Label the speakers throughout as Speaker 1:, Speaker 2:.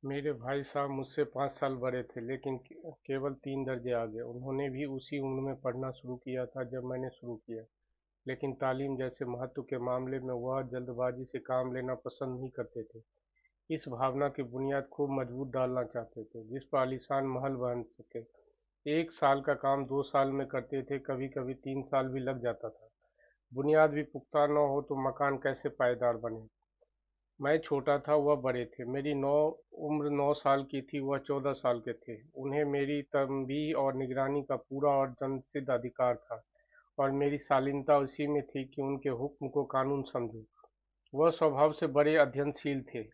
Speaker 1: मेरे भाई साहब मुझसे 5 साल बड़े थे, लेकिन केवल 3 दर्जे आगे। उन्होंने भी उसी उम्र में पढ़ना शुरू किया था जब मैंने शुरू किया। लेकिन तालीम जैसे महत्व के मामले में वह जल्दबाजी से काम लेना पसंद नहीं करते थे। इस भावना की बुनियाद खूब मजबूत डालना चाहते थे, जिस पर आलीशान महल बन सके। 1 साल का काम 2 साल में करते थे, कभी कभी 3 साल भी लग जाता था। बुनियाद भी पुख्ता न हो तो मकान कैसे पायदार बने। मैं छोटा था, वह बड़े थे। मेरी नौ उम्र 9 साल की थी, वह 14 साल के थे। उन्हें मेरी तंबीह और निगरानी का पूरा और जन्मसिद्ध अधिकार था, और मेरी शालीनता उसी में थी कि उनके हुक्म को कानून समझूं। वह स्वभाव से बड़े अध्ययनशील थे,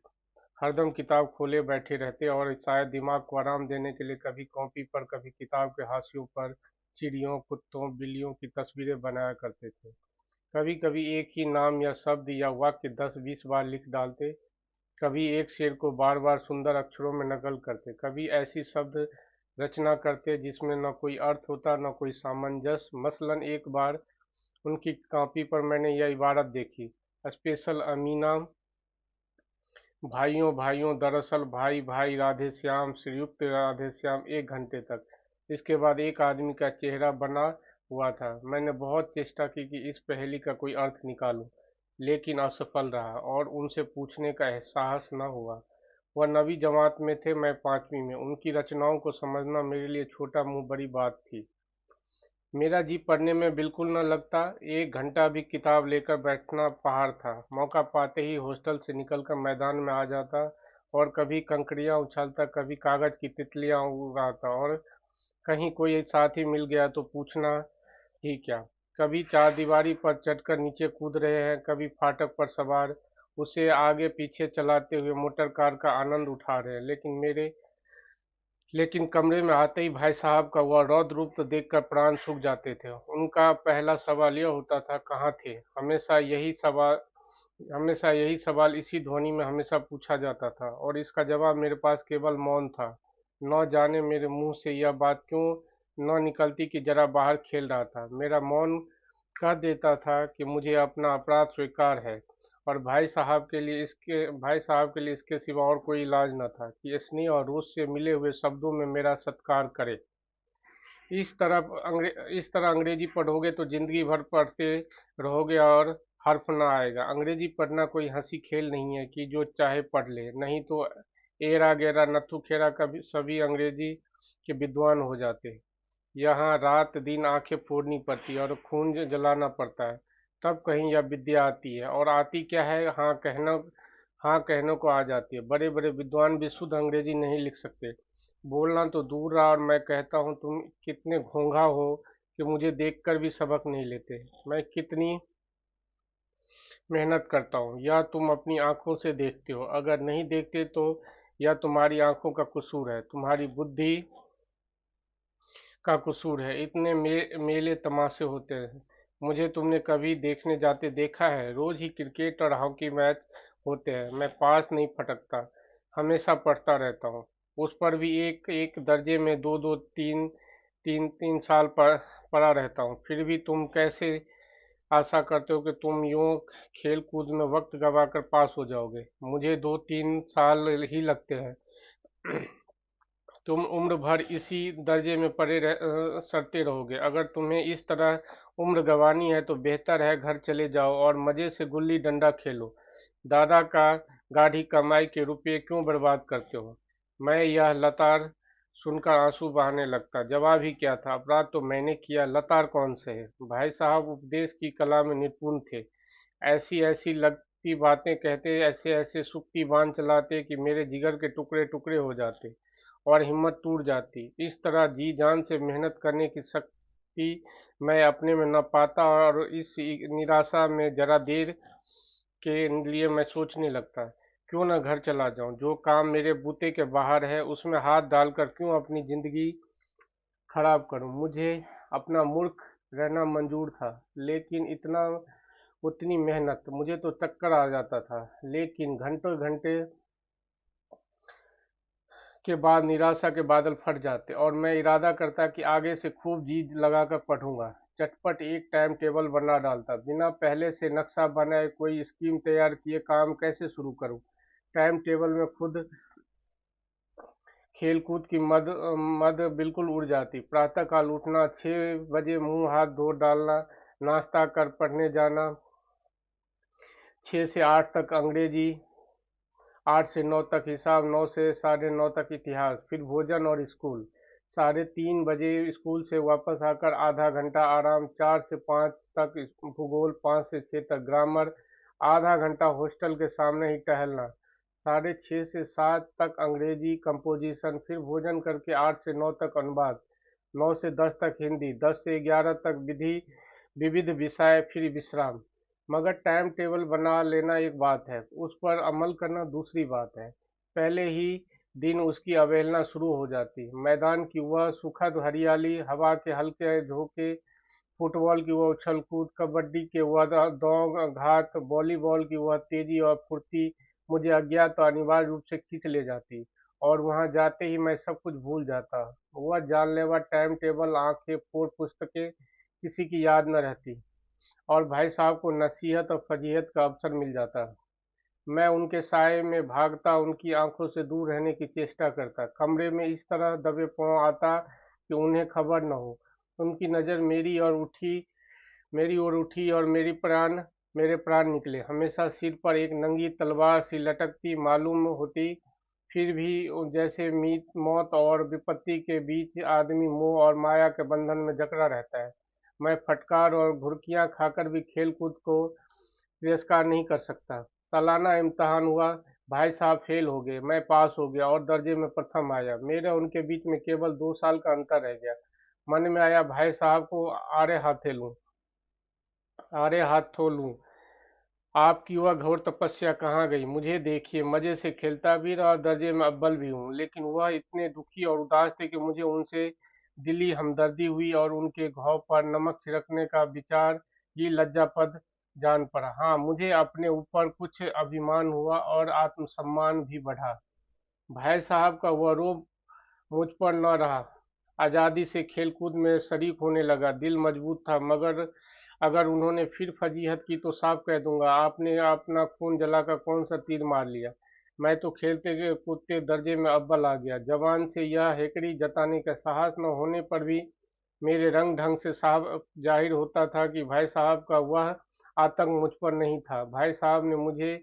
Speaker 1: हरदम किताब खोले बैठे रहते, और शायद दिमाग को आराम देने के लिए कभी कॉपी पर, कभी किताब के हाशियों पर चिड़ियों, कुत्तों, बिल्लियों की तस्वीरें बनाया करते थे। कभी कभी एक ही नाम या शब्द या वाक्य 10-20 बार लिख डालते। कभी एक शेर को बार बार सुंदर अक्षरों में नकल करते। कभी ऐसी शब्द रचना करते जिसमें न कोई अर्थ होता, न कोई सामंजस्य। मसलन एक बार उनकी कॉपी पर मैंने यह इबारत देखी: स्पेशल अमीना, भाइयों भाइयों, दरअसल भाई भाई, राधे श्याम, श्रीयुक्त राधे श्याम। 1 घंटे तक। इसके बाद एक आदमी का चेहरा बना हुआ था। मैंने बहुत चेष्टा की कि इस पहेली का कोई अर्थ निकालूं, लेकिन असफल रहा, और उनसे पूछने का साहस न हुआ। वह 9वीं जमात में थे, मैं 5वीं में। उनकी रचनाओं को समझना मेरे लिए छोटा मुंह बड़ी बात थी। मेरा जी पढ़ने में बिल्कुल न लगता। 1 घंटा भी किताब लेकर बैठना पहाड़ था। मौका पाते ही हॉस्टल से निकलकर मैदान में आ जाता, और कभी कंकड़ियां उछालता, कभी कागज की तितलियां उड़ाता, और कहीं कोई साथी मिल गया तो पूछना ही क्या। कभी चारदीवारी पर चढ़कर नीचे कूद रहे हैं, कभी फाटक पर सवार उसे आगे पीछे चलाते हुए मोटर कार का आनंद उठा रहे हैं। लेकिन कमरे में आते ही भाई साहब का वह रौद्र रूप तो देखकर प्राण सूख जाते थे। उनका पहला सवाल यह होता था, कहाँ थे। हमेशा यही सवाल इसी ध्वनि में हमेशा पूछा जाता था, और इसका जवाब मेरे पास केवल मौन था। न जाने मेरे मुंह से यह बात क्यों न निकलती कि जरा बाहर खेल रहा था। मेरा मौन कह देता था कि मुझे अपना अपराध स्वीकार है, और भाई साहब के लिए इसके सिवा और कोई इलाज न था कि स्नेह और रोष से मिले हुए शब्दों में मेरा सत्कार करे। इस तरह अंग्रेजी पढ़ोगे तो जिंदगी भर पढ़ते रहोगे और हर्फ ना आएगा। अंग्रेजी पढ़ना कोई हंसी खेल नहीं है कि जो चाहे पढ़ ले, नहीं तो एरा गैरा नत्थु खेरा का भी सभी अंग्रेजी के विद्वान हो जाते। यहाँ रात दिन आंखें फोड़नी पड़ती है और खून जलाना पड़ता है, तब कहीं यह विद्या आती है। और आती क्या है, हाँ कहने को आ जाती है। बड़े बड़े विद्वान भी शुद्ध अंग्रेजी नहीं लिख सकते। बोलना तो दूर रहा, और मैं कहता हूँ तुम कितने घोंघा हो कि मुझे देखकर भी सबक नहीं लेते। मैं कितनी मेहनत करता हूँ, यह तुम अपनी आंखों से देखते हो। अगर नहीं देखते तो यह तुम्हारी आंखों का कसूर है, तुम्हारी बुद्धि का कसूर है। इतने मेले तमाशे होते हैं, मुझे तुमने कभी देखने जाते देखा है? रोज ही क्रिकेट और हॉकी मैच होते हैं, मैं पास नहीं फटकता, हमेशा पढ़ता रहता हूँ। उस पर भी एक एक दर्जे में दो दो तीन तीन तीन साल पढ़ा रहता हूँ। फिर भी तुम कैसे आशा करते हो कि तुम यूं खेल कूद में वक्त गवाकर पास हो जाओगे? मुझे 2-3 साल ही लगते हैं। तुम उम्र भर इसी दर्जे में सड़ते रहोगे। अगर तुम्हें इस तरह उम्र गंवानी है तो बेहतर है घर चले जाओ और मजे से गुल्ली डंडा खेलो। दादा का गाढ़ी कमाई के रुपये क्यों बर्बाद करते हो? मैं यह लतार सुनकर आंसू बहाने लगता। जवाब ही क्या था, अपराध तो मैंने किया, लतार कौन से है। भाई साहब उपदेश की कला में निपुण थे। ऐसी ऐसी लगती बातें कहते, ऐसे ऐसे सुक्ति बांध चलाते कि मेरे जिगर के टुकड़े टुकड़े हो जाते और हिम्मत टूट जाती। इस तरह जी जान से मेहनत करने की शक्ति मैं अपने में न पाता, और इस निराशा में जरा देर के लिए मैं सोचने लगता, क्यों न घर चला जाऊं। जो काम मेरे बूते के बाहर है उसमें हाथ डालकर क्यों अपनी जिंदगी खराब करूं। मुझे अपना मूर्ख रहना मंजूर था, लेकिन उतनी मेहनत, मुझे तो चक्कर आ जाता था। लेकिन घंटों घंटे के बाद निराशा के बादल फट जाते, और मैं इरादा करता कि आगे से खूब जी लगाकर पढ़ूंगा। चटपट एक टाइम टेबल बना डालता, बिना पहले से नक्शा बनाए, कोई स्कीम तैयार किए काम कैसे शुरू करूं। टाइम टेबल में खुद खेलकूद की मद मद बिल्कुल उड़ जाती। प्रातःकाल उठना, 6 बजे मुंह हाथ धो डालना, नाश्ता कर पढ़ने जाना, 6 से 8 तक अंग्रेजी, 8 से 9 तक हिसाब, 9 से 9:30 तक इतिहास, फिर भोजन और स्कूल। 3:30 बजे स्कूल से वापस आकर आधा घंटा आराम, 4 से 5 तक भूगोल, 5 से 6 तक ग्रामर, आधा घंटा हॉस्टल के सामने ही टहलना, 6:30 से 7 तक अंग्रेजी कंपोजिशन, फिर भोजन करके 8 से 9 तक अनुवाद, 9 से 10 तक हिंदी, 10 से 11 तक विविध विषय, फिर विश्राम। मगर टाइम टेबल बना लेना एक बात है, उस पर अमल करना दूसरी बात है। पहले ही दिन उसकी अवहेलना शुरू हो जाती। मैदान की वह सुखद हरियाली, हवा के हल्के झोंके, फुटबॉल की वह उछल कूद, कबड्डी के वह दौड़ घात, वॉलीबॉल की वह तेजी और फुर्ती मुझे अज्ञात और अनिवार्य रूप से खींच ले जाती, और वहां जाते ही मैं सब कुछ भूल जाता। वह जानलेवा टाइम टेबल, आंखें फोड़ पुस्तकें, किसी की याद न रहती, और भाई साहब को नसीहत और फजीहत का अवसर मिल जाता। मैं उनके साए में भागता, उनकी आंखों से दूर रहने की चेष्टा करता, कमरे में इस तरह दबे पांव आता कि उन्हें खबर न हो। उनकी नज़र मेरी ओर उठी और मेरे प्राण निकले। हमेशा सिर पर एक नंगी तलवार सी लटकती मालूम होती, फिर भी जैसे मीत मौत और विपत्ति के बीच आदमी मोह और माया के बंधन में जकड़ा रहता है। मैं फटकार और घुड़कियां खाकर भी खेल कूद को तिरस्कार नहीं कर सकता। सालाना इम्तिहान हुआ, भाई साहब फेल हो गए, मैं पास हो गया और दर्जे में प्रथम आया। मेरे उनके बीच में केवल 2 साल का अंतर रह गया। मन में आया भाई साहब को आरे हाथ थो लूं। आपकी वह घोर तपस्या कहाँ गई? मुझे देखिए, मजे से खेलता भी रहा और दर्जे में अव्वल भी हूँ, लेकिन वह इतने दुखी और उदास थे कि मुझे उनसे दिली हमदर्दी हुई और उनके घाव पर नमक छिड़कने का विचार ही लज्जापद जान पड़ा। हाँ, मुझे अपने ऊपर कुछ अभिमान हुआ और आत्मसम्मान भी बढ़ा। भाई साहब का वह रोब मुझ पर न रहा। आज़ादी से खेलकूद में शरीक होने लगा। दिल मजबूत था, मगर अगर उन्होंने फिर फजीहत की तो साफ कह दूंगा, आपने अपना खून जलाकर कौन सा तीर मार लिया। मैं तो खेलते कूदते दर्जे में अव्वल आ गया। जवान से यह हेकड़ी जताने का साहस न होने पर भी मेरे रंग ढंग से साफ जाहिर होता था कि भाई साहब का वह आतंक मुझ पर नहीं था। भाई साहब ने मुझे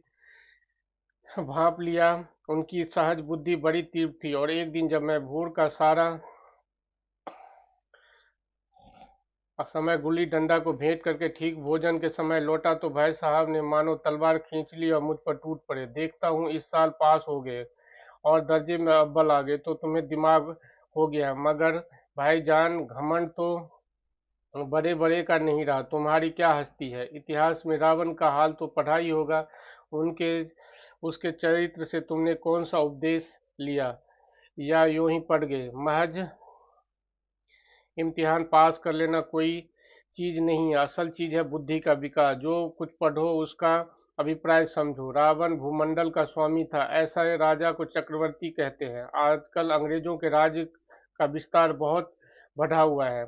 Speaker 1: भांप लिया। उनकी सहज बुद्धि बड़ी तीव्र थी, और एक दिन जब मैं भोर का सारा समय गुल्ली डंडा को भेंट करके ठीक भोजन के समय लौटा, तो भाई साहब ने मानो तलवार खींच ली और मुझ पर टूट पड़े। देखता हूँ इस साल पास हो गए और दर्जे में अव्वल आ गए, तो तुम्हें दिमाग हो गया। मगर भाईजान, घमंड तो बड़े बड़े का नहीं रहा। तुम्हारी क्या हस्ती है? इतिहास में रावण का हाल तो पढ़ा ही होगा। उनके उसके चरित्र से तुमने कौन सा उपदेश लिया, या यूं ही पढ़ गए? महज इम्तिहान पास कर लेना कोई चीज नहीं है। असल चीज है बुद्धि का विकास। जो कुछ पढ़ो उसका अभिप्राय समझो। रावण भूमंडल का स्वामी था, ऐसा राजा को चक्रवर्ती कहते हैं। आजकल अंग्रेजों के राज्य का विस्तार बहुत बढ़ा हुआ है,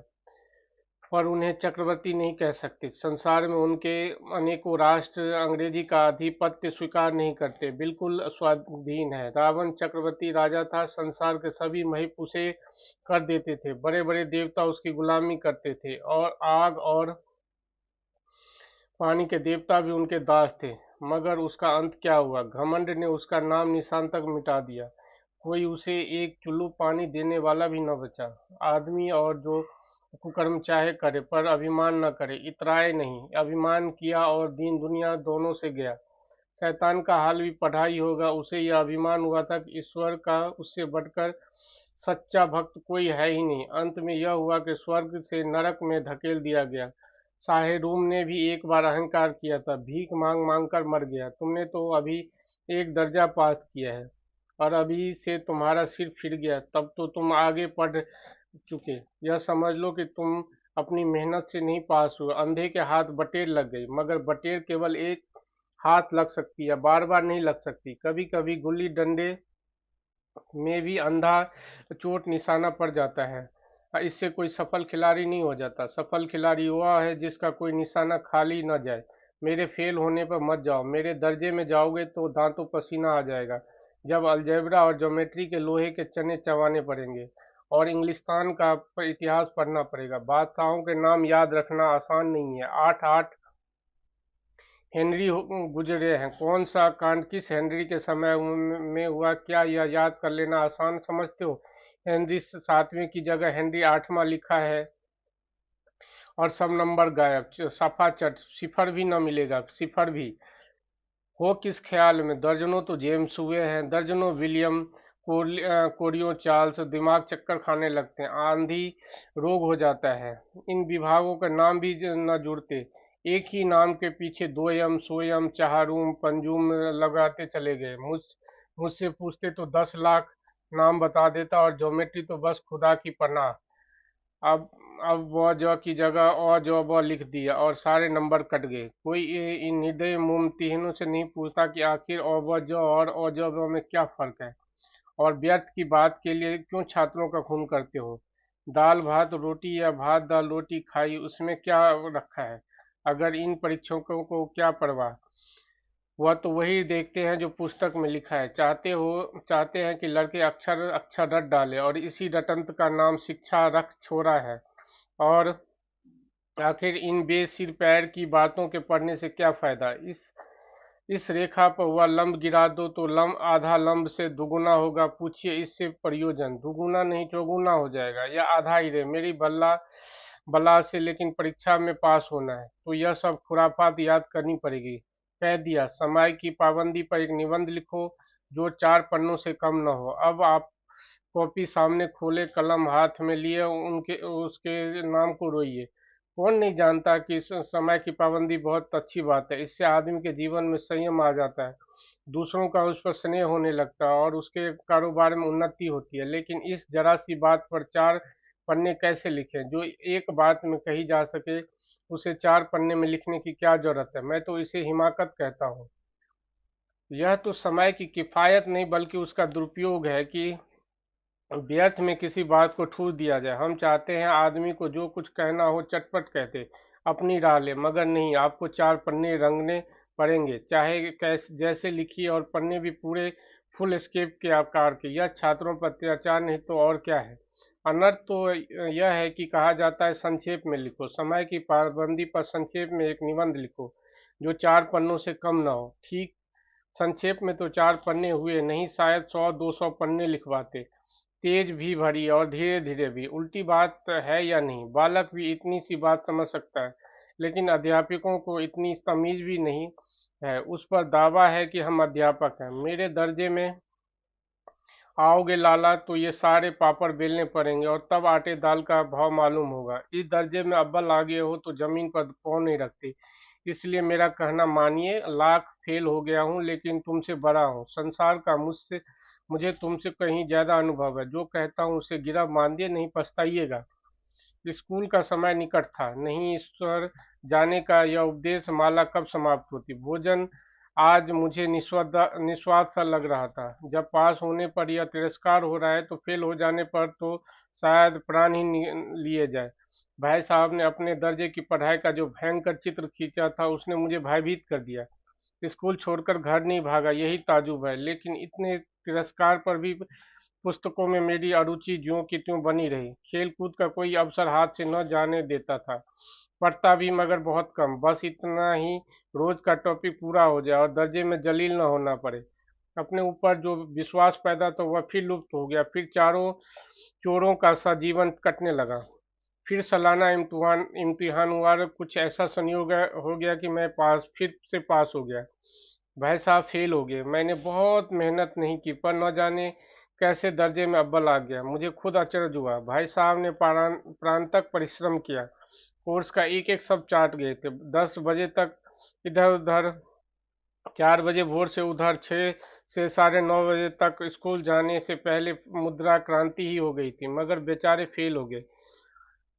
Speaker 1: पर उन्हें चक्रवर्ती नहीं कह सकते। संसार में उनके अनेकों राष्ट्र अंग्रेजी का आधिपत्य स्वीकार नहीं करते, बिल्कुल स्वाधीन है। रावण चक्रवर्ती राजा था, संसार के सभी महिप उसे कर देते थे। बड़े बड़े देवता उसकी गुलामी करते थे, और आग और पानी के देवता भी उनके दास थे। मगर उसका अंत क्या हुआ? घमंड ने उसका नाम निशान तक मिटा दिया। कोई उसे एक चुल्लू पानी देने वाला भी न बचा। आदमी और जो कुकर्म चाहे करे, पर अभिमान न करे, इतराए नहीं। अभिमान किया और दीन दुनिया दोनों से गया। शैतान का हाल भी पढ़ा ही होगा। उसे यह अभिमान हुआ था कि ईश्वर का उससे बढ़कर सच्चा भक्त कोई है ही नहीं। अंत में यह हुआ कि स्वर्ग से नरक में धकेल दिया गया। साहेरूम ने भी एक बार अहंकार किया था, भीख मांग मांग कर मर गया। तुमने तो अभी एक दर्जा पास किया है, और अभी से तुम्हारा सिर फिर गया, तब तो तुम आगे पढ़ चुके। यह समझ लो कि तुम अपनी मेहनत से नहीं पास हुए। अंधे के हाथ बटेर लग गई, मगर बटेर केवल एक हाथ लग सकती है, बार बार नहीं लग सकती। कभी कभी गुल्ली डंडे में भी अंधा चोट निशाना पड़ जाता है। इससे कोई सफल खिलाड़ी नहीं हो जाता। सफल खिलाड़ी वह है जिसका कोई निशाना खाली न जाए। मेरे फेल होने पर मत जाओ। मेरे दर्जे में जाओगे तो दांतों पसीना आ जाएगा। जब अलजेब्रा और ज्योमेट्री के लोहे के चने चबाने पड़ेंगे और इंग्लिस्तान का इतिहास पढ़ना पड़ेगा। बादशाहों के नाम याद रखना आसान नहीं है। आठ आठ हेनरी गुजरे हैं। कौन सा कांड किस हेनरी के समय में हुआ, क्या यह याद कर लेना आसान समझते हो? हेनरी सातवें की जगह हेनरी आठवां लिखा है और सब नंबर गायब, सफा चट, सिफर भी न मिलेगा, सिफर भी। हो किस ख्याल में? दर्जनों तो जेम्स हुए हैं, दर्जनों विलियम कोरियो चार्ल्स। दिमाग चक्कर खाने लगते हैं, आंधी रोग हो जाता है। इन विभागों के नाम भी न जुड़ते। एक ही नाम के पीछे दोयम सोयम चहारूम पंजुम लगाते चले गए। मुझसे पूछते तो 10 लाख नाम बता देता, और ज्योमेट्री तो बस खुदा की पनाह। अब अब व ज की जगह अ ज ब लिख दिया और सारे नंबर कट गए। कोई इन निर्दयी मुमतहिनों से नहीं पूछता कि आखिर अ ब ज और अ ज ब में क्या फर्क है, और व्यर्थ की बात के लिए क्यों छात्रों का खून करते हो? दाल भात रोटी या भात दाल रोटी खाई, उसमें क्या रखा है? अगर इन परीक्षकों को क्या परवाह, वह तो वही देखते हैं जो पुस्तक में लिखा है। चाहते हैं कि लड़के अक्षर अक्षर रट डाले, और इसी रटंत का नाम शिक्षा रख छोड़ा है। और आखिर इन बेसिर पैर की बातों के पढ़ने से क्या फायदा? इस रेखा पर वह लंब गिरा दो तो लंब आधा लंब से दुगुना होगा। पूछिए इससे प्रयोजन? दुगुना नहीं चौगुना हो जाएगा। यह आधा ही रहे मेरी बल्ला बला से, लेकिन परीक्षा में पास होना है तो यह सब खुराफात याद करनी पड़ेगी। कह दिया। समय की पाबंदी पर एक निबंध लिखो जो 4 पन्नों से कम न हो। अब आप कॉपी सामने खोले, कलम हाथ में लिए उनके उसके नाम को रोइए। कौन नहीं जानता कि समय की पाबंदी बहुत अच्छी बात है। इससे आदमी के जीवन में संयम आ जाता है, दूसरों का उस पर स्नेह होने लगता है, और उसके कारोबार में उन्नति होती है। लेकिन इस जरा सी बात पर 4 पन्ने कैसे लिखें? जो एक बात में कही जा सके उसे 4 पन्ने में लिखने की क्या जरूरत है? मैं तो इसे हिमाकत कहता हूँ। यह तो समय की किफायत नहीं बल्कि उसका दुरुपयोग है कि व्यर्थ में किसी बात को ठूस दिया जाए। हम चाहते हैं आदमी को जो कुछ कहना हो चटपट कहते, अपनी राह ले, मगर नहीं, आपको 4 पन्ने रंगने पड़ेंगे, चाहे कैसे जैसे लिखिए, और पन्ने भी पूरे फुल स्केप के आकार के। यह छात्रों पर अत्याचार नहीं तो और क्या है? अनर्थ तो यह है कि कहा जाता है संक्षेप में लिखो। समय की पाबंदी पर संक्षेप में एक निबंध लिखो जो 4 पन्नों से कम ना हो। ठीक, संक्षेप में तो 4 पन्ने हुए नहीं, शायद 100-200 पन्ने लिखवाते। तेज भी भरी और धीरे धीरे भी। उल्टी बात है या नहीं? बालक भी इतनी सी बात समझ सकता है, लेकिन अध्यापकों को इतनी तमीज भी नहीं है। उस पर दावा है कि हम अध्यापक हैं। मेरे दर्जे में आओगे लाला तो ये सारे पापड़ बेलने पड़ेंगे, और तब आटे दाल का भाव मालूम होगा। इस दर्जे में अव्वल आ गए हो तो जमीन पर पाँव नहीं रखते। इसलिए मेरा कहना मानिए, लाख फेल हो गया हूँ लेकिन तुमसे बड़ा हूँ। संसार का मुझे तुमसे कहीं ज्यादा अनुभव है। जो कहता हूँ उसे गिरा मानिए, नहीं पछताइएगा। स्कूल का समय निकट था। नहीं ईश्वर जाने का यह उपदेश माला कब समाप्त होती। भोजन आज मुझे निस्वाद सा लग रहा था। जब पास होने पर यह तिरस्कार हो रहा है तो फेल हो जाने पर तो शायद प्राण ही लिए जाए। भाई साहब ने अपने दर्जे की पढ़ाई का जो भयंकर चित्र खींचा था उसने मुझे भयभीत कर दिया। स्कूल छोड़कर घर नहीं भागा, यही ताजुब है। लेकिन इतने तिरस्कार पर भी पुस्तकों में मेरी अरुचि ज्यों की त्यों बनी रही। खेल कूद का कोई अवसर हाथ से न जाने देता था। पढ़ता भी मगर बहुत कम, बस इतना ही रोज का टॉपिक पूरा हो जाए और दर्जे में जलील न होना पड़े। अपने ऊपर जो विश्वास पैदा तो वह फिर लुप्त हो गया। फिर चारों चोरों का सा जीवन कटने लगा। फिर सालाना इम्तिहान हुआ और कुछ ऐसा संयोग हो गया कि मैं फिर से पास हो गया। भाई साहब फेल हो गए। मैंने बहुत मेहनत नहीं की, पर न जाने कैसे दर्जे में अव्वल आ गया। मुझे खुद अचरज हुआ। भाई साहब ने प्राणांतक परिश्रम किया, कोर्स का एक एक सब चाट गए थे। 10 बजे तक इधर उधर, 4 बजे भोर से उधर, 6 से 9:30 बजे तक। स्कूल जाने से पहले मुद्रा क्रांति ही हो गई थी, मगर बेचारे फेल हो गए।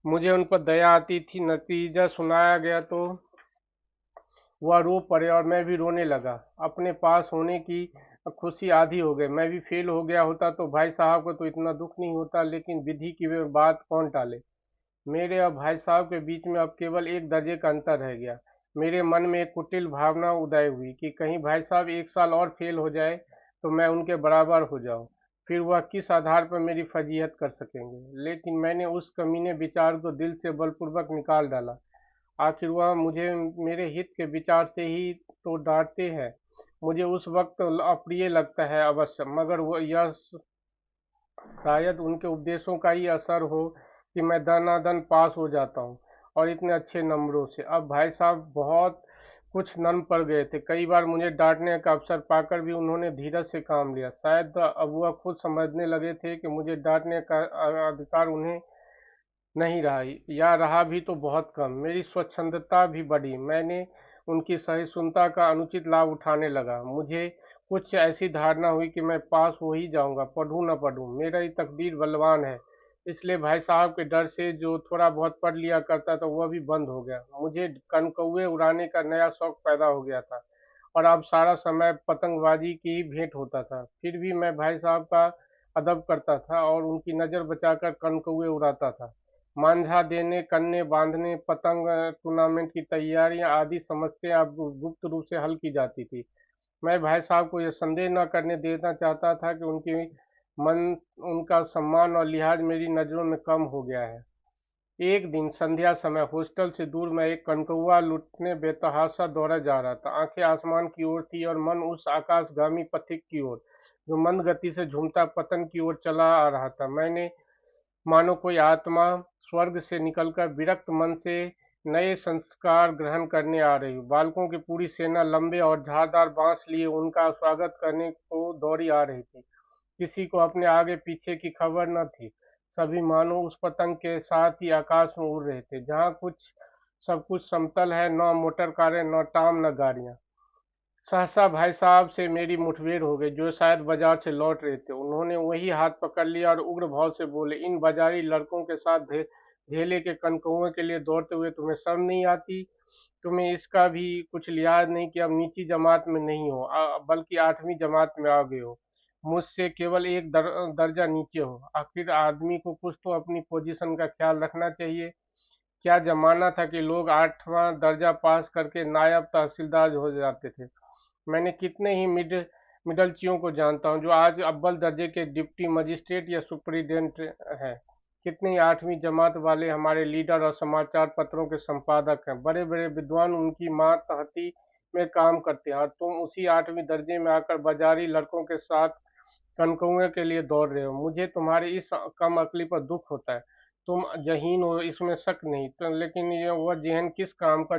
Speaker 1: मुझे उन पर दया आती थी। नतीजा सुनाया गया तो वह रो पड़े और मैं भी रोने लगा। अपने पास होने की खुशी आधी हो गई। मैं भी फेल हो गया होता तो भाई साहब को तो इतना दुख नहीं होता, लेकिन विधि की वे बात कौन टाले। मेरे और भाई साहब के बीच में अब केवल एक दर्जे का अंतर रह गया। मेरे मन में एक कुटिल भावना उदय हुई कि कहीं भाई साहब एक साल और फेल हो जाए। तो मैं उनके बराबर हो जाऊं, फिर वह किस आधार पर मेरी फजीहत कर सकेंगे। लेकिन मैंने उस कमीने विचार को दिल से बलपूर्वक निकाल डाला। आखिर वह मुझे मेरे हित के विचार से ही तो डांटते हैं। मुझे उस वक्त अप्रिय लगता है अवश्य, मगर वो यह शायद उनके उपदेशों का ही असर हो कि मैं दनादन पास हो जाता हूँ, और इतने अच्छे नंबरों से। अब भाई साहब बहुत कुछ नर्म पड़ गए थे। कई बार मुझे डांटने का अवसर पाकर भी उन्होंने धीरज से काम लिया। शायद अब वह खुद समझने लगे थे कि मुझे डांटने का अधिकार उन्हें नहीं रहा, या रहा भी तो बहुत कम। मेरी स्वच्छंदता भी बढ़ी। मैंने उनकी सहिष्णुता का अनुचित लाभ उठाने लगा। मुझे कुछ ऐसी धारणा हुई कि मैं पास हो ही जाऊंगा, पढ़ूं न पढ़ूं, मेरा ही तकदीर बलवान है। इसलिए भाई साहब के डर से जो थोड़ा बहुत पढ़ लिया करता था वह भी बंद हो गया। मुझे कनकौए उड़ाने का नया शौक पैदा हो गया था, और अब सारा समय पतंगबाजी की ही भेंट होता था। फिर भी मैं भाई साहब का अदब करता था और उनकी नज़र बचाकर कनकौए उड़ाता था। मांझा देने, कन्ने बांधने, पतंग टूर्नामेंट की तैयारियां आदि समस्या अब गुप्त रूप से हल की जाती थी। मैं भाई साहब को यह संदेह न करने देना चाहता था कि मन उनका सम्मान और लिहाज मेरी नज़रों में कम हो गया है। एक दिन संध्या समय हॉस्टल से दूर मैं एक कनकौआ लूटने बेतहाशा दौड़ा जा रहा था। आंखें आसमान की ओर थी और मन उस आकाशगामी पथिक की ओर जो मंद गति से झूमता पतन की ओर चला आ रहा था। मैंने मानो कोई आत्मा स्वर्ग से निकलकर विरक्त मन से नए संस्कार ग्रहण करने आ रही हो। बालकों की पूरी सेना लंबे और धारदार बांस लिए उनका स्वागत करने को दौड़ी आ रही थी। किसी को अपने आगे पीछे की खबर न थी। सभी मानो उस पतंग के साथ ही आकाश में उड़ रहे थे जहाँ कुछ सब कुछ समतल है, न मोटर कारें, न टाम, न गाड़ियां। सहसा भाई साहब से मेरी मुठभेड़ हो गई, जो शायद बाजार से लौट रहे थे। उन्होंने वही हाथ पकड़ लिया और उग्र भाव से बोले, इन बाजारी लड़कों के साथ धेले के कनकौए के लिए दौड़ते हुए तुम्हें शर्म नहीं आती? तुम्हें इसका भी कुछ लिहाज नहीं कि अब नीची जमात में नहीं हो, बल्कि 8वीं जमात में आ गए हो, मुझसे केवल एक दर्जा नीचे हो। आखिर आदमी को कुछ तो अपनी पोजीशन का ख्याल रखना चाहिए। क्या जमाना था कि लोग 8वां दर्जा पास करके नायब तहसीलदार हो जाते थे। मैंने कितने ही मिडलचियों को जानता हूँ जो आज अव्वल दर्जे के डिप्टी मजिस्ट्रेट या सुपरिटेंडेंट हैं। कितने ही 8वीं जमात वाले हमारे लीडर और समाचार पत्रों के संपादक हैं। बड़े बड़े विद्वान उनकी मातहती में काम करते हैं, और तुम उसी 8वीं दर्जे में आकर बाजारी लड़कों के साथ कनकौए के लिए दौड़ रहे हो। मुझे तुम्हारी इस कम अकली पर दुख होता है। तुम जहीन हो, इसमें शक नहीं, तो लेकिन ये वह जहन किस काम का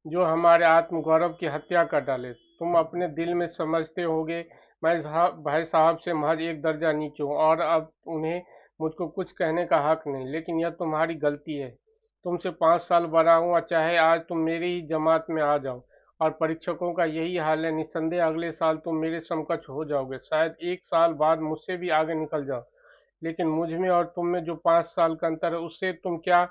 Speaker 1: जो हमारे आत्मगौरव की हत्या कर डाले। तुम अपने दिल में समझते होगे मैं भाई साहब से महज एक दर्जा नीचे हूँ, और अब उन्हें मुझको कुछ कहने का हक नहीं। लेकिन यह तुम्हारी गलती है। तुमसे 5 साल बड़ा हूँ, और चाहे आज तुम मेरी ही जमात में आ जाओ, और परीक्षकों का यही हाल है, निस्संदेह अगले साल तुम मेरे समकक्ष हो जाओगे, शायद 1 साल बाद मुझसे भी आगे निकल जाओ। लेकिन मुझ में और तुम में जो 5 साल का अंतर है, उससे तुम क्या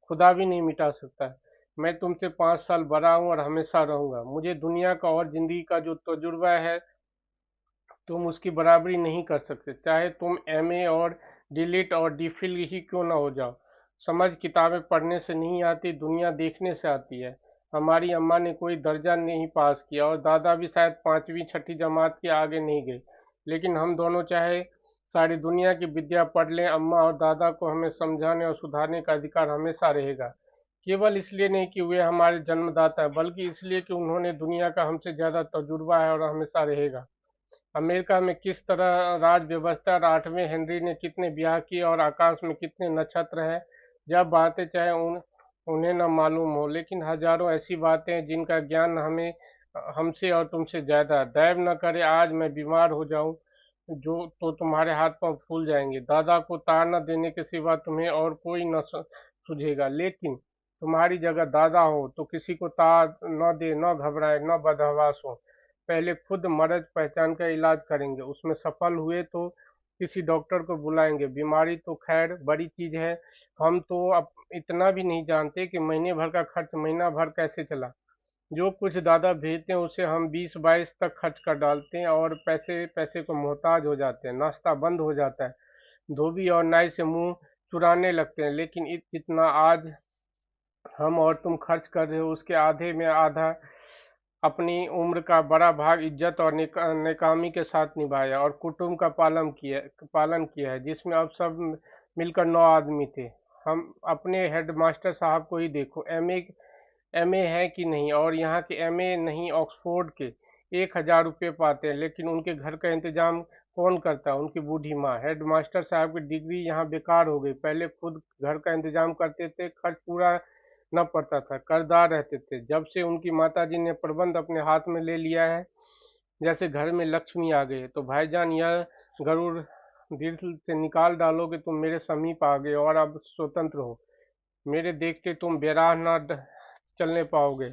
Speaker 1: खुदा भी नहीं मिटा सकता। मैं तुमसे 5 साल बड़ा हूँ और हमेशा रहूंगा। मुझे दुनिया का और जिंदगी का जो तजुर्बा है, तुम उसकी बराबरी नहीं कर सकते, चाहे तुम एमए और डीलिट और डीफिल ही क्यों ना हो जाओ। समझ किताबें पढ़ने से नहीं आती, दुनिया देखने से आती है। हमारी अम्मा ने कोई दर्जा नहीं पास किया, और दादा भी शायद 5वीं 6ठी जमात के आगे नहीं गए। लेकिन हम दोनों चाहे सारी दुनिया की विद्या पढ़ लें, अम्मा और दादा को हमें समझाने और सुधारने का अधिकार हमेशा रहेगा। केवल इसलिए नहीं कि वे हमारे जन्मदाता हैं, बल्कि इसलिए कि उन्होंने दुनिया का हमसे ज्यादा तजुर्बा है, और हमेशा रहेगा। अमेरिका में किस तरह राज व्यवस्था, और 8वें हेनरी ने कितने ब्याह किए, और आकाश में कितने नक्षत्र हैं, जब बातें चाहे उन्हें न मालूम हो। लेकिन हजारों ऐसी बातें हैं जिनका ज्ञान हमें हमसे और तुमसे ज्यादा है। दैव न करे आज मैं बीमार हो जाऊं, जो तो तुम्हारे हाथ पांव फूल जाएंगे। दादा को तार न देने के सिवा तुम्हें और कोई न सूझेगा। लेकिन तुम्हारी जगह दादा हो तो किसी को तार न दे, न घबराए, न बदहवास हो। पहले खुद मर्ज पहचान कर इलाज करेंगे, उसमें सफल हुए तो किसी डॉक्टर को बुलाएंगे। बीमारी तो खैर बड़ी चीज है। हम तो अब इतना भी नहीं जानते कि महीने भर का खर्च महीना भर कैसे चला। जो कुछ दादा भेजते हैं उसे हम 20-22 तक खर्च कर डालते हैं, और पैसे पैसे को मोहताज हो जाते हैं। नाश्ता बंद हो जाता है, धोबी और नाई से मुंह चुराने लगते हैं। लेकिन जितना आज हम और तुम खर्च कर रहे हो, उसके आधे में आधा अपनी उम्र का बड़ा भाग इज्जत और नेकामी के साथ निभाया और कुटुंब का पालन किया है, जिसमें अब सब मिलकर 9 आदमी थे। हम अपने हेडमास्टर साहब को ही देखो, एमए है कि नहीं, और यहाँ के एमए नहीं, ऑक्सफोर्ड के 1,000 रुपये पाते हैं, लेकिन उनके घर का इंतजाम कौन करता है? उनकी बूढ़ी माँ। हेडमास्टर साहब की डिग्री यहाँ बेकार हो गई। पहले खुद घर का इंतजाम करते थे, खर्च पूरा न पड़ता था, कर्जदार रहते थे। जब से उनकी माताजी ने प्रबंध अपने हाथ में ले लिया है, जैसे घर में लक्ष्मी आ गई है। तो भाईजान, यह गरुड़ दिल से निकाल डालोगे तुम मेरे समीप आ गए और अब स्वतंत्र हो। मेरे देखते तुम बेराह चलने पाओगे।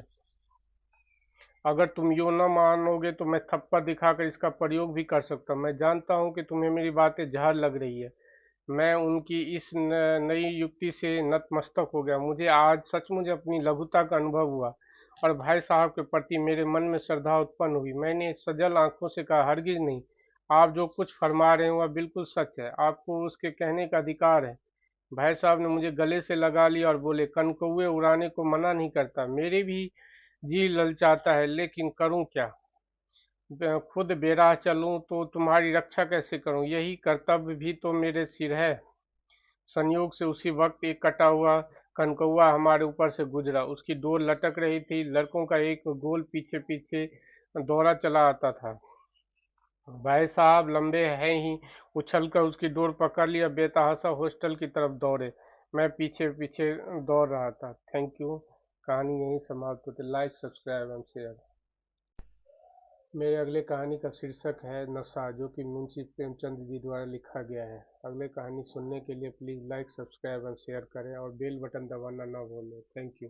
Speaker 1: अगर तुम यूं न मानोगे तो मैं थप्पड़ दिखाकर इसका प्रयोग भी कर सकता हूँ। मैं जानता हूँ कि तुम्हें मेरी बातें जहर लग रही है। मैं उनकी इस नई युक्ति से नतमस्तक हो गया। मुझे आज सचमुच अपनी लघुता का अनुभव हुआ और भाई साहब के प्रति मेरे मन में श्रद्धा उत्पन्न हुई। मैंने सजल आंखों से कहा, हरगिज नहीं, आप जो कुछ फरमा रहे हैं वह बिल्कुल सच है। आपको उसके कहने का अधिकार है। भाई साहब ने मुझे गले से लगा लिया और बोले, कनकौए उड़ाने को मना नहीं करता, मेरे भी जी ललचाता है, लेकिन करूं क्या? खुद बेराह चलूं तो तुम्हारी रक्षा कैसे करूं? यही कर्तव्य भी तो मेरे सिर है। संयोग से उसी वक्त एक कटा हुआ कनकौआ हमारे ऊपर से गुजरा। उसकी डोर लटक रही थी। लड़कों का एक गोल पीछे पीछे दौड़ा चला आता था। भाई साहब लंबे हैं ही, उछलकर उसकी डोर पकड़ लिया, बेतहाशा हॉस्टल की तरफ दौड़े। मैं पीछे पीछे दौड़ रहा था। Thank you. कहानी यहीं समाप्त होती। Like, subscribe and share. मेरे अगले कहानी का शीर्षक है नशा, जो कि मुंशी प्रेमचंद जी द्वारा लिखा गया है। अगले कहानी सुनने के लिए please like, subscribe and share करें और बेल बटन दबाना ना भूलें। Thank you.